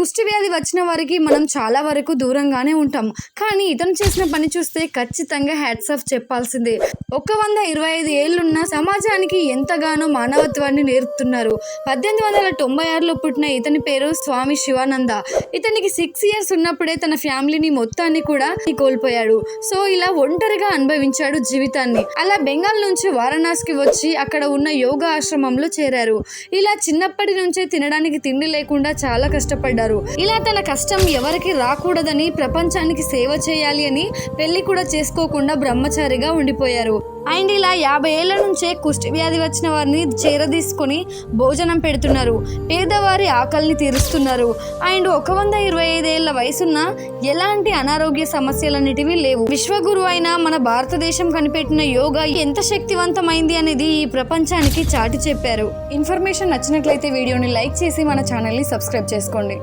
కుష్టి వ్యాధి వచ్చిన వారికి మనం చాలా వరకు దూరంగానే ఉంటాం. కానీ ఇతను చేసిన పని చూస్తే ఖచ్చితంగా హ్యాట్స్ ఆఫ్ చెప్పాల్సిందే. 125 ఏళ్లున్న సమాజానికి ఎంతగానో మానవత్వాన్ని నేర్పుతున్నారు. 1896లో పుట్టిన ఇతని పేరు స్వామి శివానంద. ఇతనికి 6 ఇయర్స్ ఉన్నప్పుడే తన ఫ్యామిలీని మొత్తాన్ని కూడా కోల్పోయాడు. సో ఇలా ఒంటరిగా అనుభవించాడు జీవితాన్ని. అలా బెంగాల్ నుంచి వారణాసికి వచ్చి అక్కడ ఉన్న యోగా ఆశ్రమంలో చేరారు. ఇలా చిన్నప్పటి నుంచే తినడానికి తిండి లేకుండా చాలా కష్టపడ్డారు. ఇలా తన కష్టం ఎవరికి రాకూడదని, ప్రపంచానికి సేవ చేయాలి అని పెళ్లి కూడా చేసుకోకుండా బ్రహ్మచారిగా ఉండిపోయారు. అండ్ ఇలా 50 ఏళ్ల నుంచే కుష్టి వ్యాధి వచ్చిన వారిని చేరదీసుకొని భోజనం పెడుతున్నారు. పేదవారి ఆకలిని తీరుస్తున్నారు. అండ్ 125 ఏళ్ల వయసున్న ఎలాంటి అనారోగ్య సమస్యలన్నిటివి లేవు. విశ్వగురు అయిన మన భారతదేశం కనిపెట్టిన యోగా ఎంత శక్తివంతమైంది అనేది ఈ ప్రపంచానికి చాటి చెప్పారు. ఇన్ఫర్మేషన్ నచ్చినట్లయితే వీడియోని లైక్ చేసి మన ఛానల్ని సబ్స్క్రైబ్ చేసుకోండి.